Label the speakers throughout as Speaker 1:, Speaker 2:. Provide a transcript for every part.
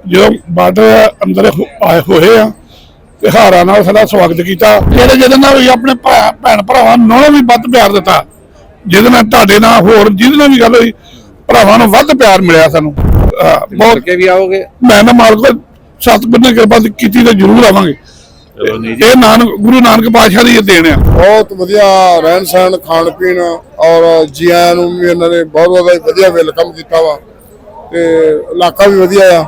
Speaker 1: जो बार्डर अंदर आए हुए आ ते हारा नाल साडा स्वागत किया। जिहदे नाल भी अपने भैन भरावां नालों भी वध प्यार दिता, जिहदे नाल तुहाडे नाल होर जिहदे नाल भी गल होई भरावां नूं वध प्यार मिलिया सानूं। बहुत
Speaker 2: के भी आओगे?
Speaker 1: मैं ना मालक सतगुर ने कृपा कीती ते जरूर आवांगे। ये गुरु नानक पातशाह दी देन है।
Speaker 3: बहुत वधिया रहन सहन खाण पीण और जी आयां नूं भी इन्हां ने बहुत वधिया वेलकम किया वा ते इलाका भी वधिया आ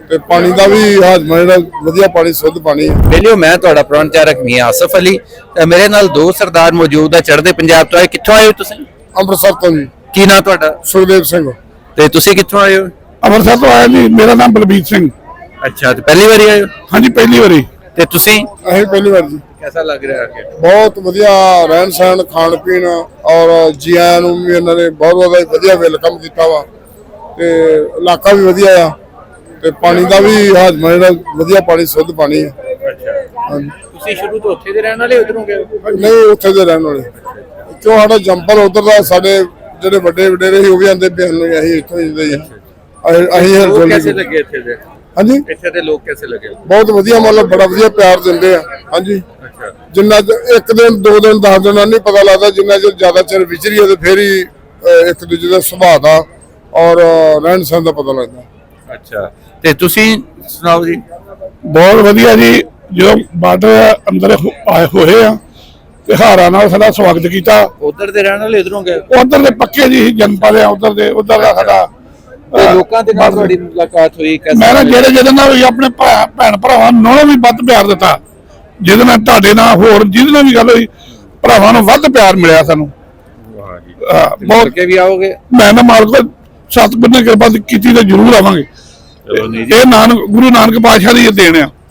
Speaker 3: ते पानी दा भी हाजमा जिहड़ा वधिया पानी शुद्ध पानी है।
Speaker 2: वेलियो मैं तुहाडा प्रवंचारक मियां आसिफ अली ते मेरे नाल दो सरदार मौजूद है चढ़दे पंजाब तो आए। कित्थों आए हो तुसीं?
Speaker 3: ਅੰਮ੍ਰਿਤਸਰ ਤੋਂ जी।
Speaker 2: की नाम तुहाडा?
Speaker 3: सुखदेव सिंह।
Speaker 2: ते तुसीं कित्थों आए हो?
Speaker 1: अमृतसर तो आया जी, मेरा नाम बलबीर सिंह।
Speaker 2: अच्छा, तो पहली बार आए हो?
Speaker 1: हाँ जी, पहली बारी।
Speaker 2: ते तुसीं?
Speaker 3: ਅਸੀਂ ਪਹਿਲੀ ਵਾਰ ਜੀ।
Speaker 2: कैसा लग रहा है?
Speaker 3: ਬਹੁਤ ਵਧੀਆ ਰਹਿਣ ਸਹਿਣ ਖਾਣ ਪੀਣ ਔਰ ਜੀ ਆਇਆਂ ਨੂੰ ਵੀ ਇਹਨਾਂ ਨੇ ਬਹੁਤ ਵਧੀਆ ਵੈਲਕਮ ਕੀਤਾ ਵਾ ਤੇ ਇਲਾਕਾ ਵੀ ਵਧੀਆ ਆ ਤੇ ਪਾਣੀ ਦਾ ਵੀ ਹਾਜਮਾ ਜਿਹੜਾ ਵਧੀਆ ਪਾਣੀ ਸ਼ੁੱਧ ਪਾਣੀ ਹੈ। ਹਾਂਜੀ।
Speaker 2: ਤੁਸੀਂ ਸ਼ੁਰੂ ਤੋਂ ਉੱਥੇ ਦੇ ਰਹਿਣ ਵਾਲੇ ਉਧਰੋਂ ਗਏ?
Speaker 3: ਨਹੀਂ, ਉੱਥੇ ਦੇ ਰਹਿਣ ਵਾਲੇ ਕਿਉਂ ਸਾਡਾ ਜੰਪਲ ਉਧਰ ਦਾ ਸਾਡੇ ਜਿਹੜੇ ਵੱਡੇ ਵਡੇਰੇ ਸੀ ਉਹ ਵੀ ਆਂਦੇ ਪਏ ਹਨ ਅਸੀਂ ਇੱਥੋਂ ਹੀ ਦੇ ਅਸੀਂ
Speaker 2: कैसे लगे ਇੱਥੇ ਦੇ?
Speaker 3: ਹਾਂਜੀ,
Speaker 2: ਇੱਥੇ ਦੇ ਲੋਕ कैसे लगे?
Speaker 3: ਬਹੁਤ ਵਧੀਆ, ਮਤਲਬ ਬੜਾ ਵਧੀਆ ਪਿਆਰ ਦਿੰਦੇ ਆ। ਹਾਂਜੀ,
Speaker 2: अच्छा,
Speaker 3: ਜਿੰਨਾ ਇੱਕ ਦਿਨ 2 ਦਿਨ 10 ਦਿਨ ਨਹੀਂ ਪਤਾ ਲੱਗਦਾ, ਜਿੰਨਾ ਚਿਰ ਜ਼ਿਆਦਾ ਚਿਰ ਵਿਚਰੀਏ ਤੇ ਫੇਰ ਹੀ ਇੱਕ ਦੂਜੇ ਦਾ ਸੁਭਾਅ ਦਾ ਔਰ ਰਹਿਣ ਸਹਿਣ ਦਾ ਪਤਾ ਲੱਗਦਾ।
Speaker 2: अच्छा, ਤੇ ਤੁਸੀਂ ਸੁਣਾਓ ਜੀ?
Speaker 1: बहुत वधिया जी, जो बार्डर अंदर आए हुए आ ते हारा नाल साडा स्वागत किया।
Speaker 2: ਉਧਰ ਦੇ ਰਹਿਣ वाले ਉਧਰੋਂ गए?
Speaker 1: उधर दे पक्के जी जनपद है, उधर दा साडा
Speaker 2: ਤੇ ਲੋਕਾਂ ਦੇ ਨਾਲ ਤੁਹਾਡੀ ਮੁਲਾਕਾਤ ਹੋਈ?
Speaker 1: मैं ना जिहदे नाल भी अपने भैन भरावां नालों भी वध प्यार दिता, जिहदे नाल तुहाडे नाल होर जिहदे नाल भी गल होई भरावां नूं वध प्यार मिलिया सानूं।
Speaker 2: बहुत के भी आओगे?
Speaker 1: मैं ना मालक सतगुर ने कृपा कीती ते जरूर आवांगे। ये गुरु नानक पातशाह दी देन है।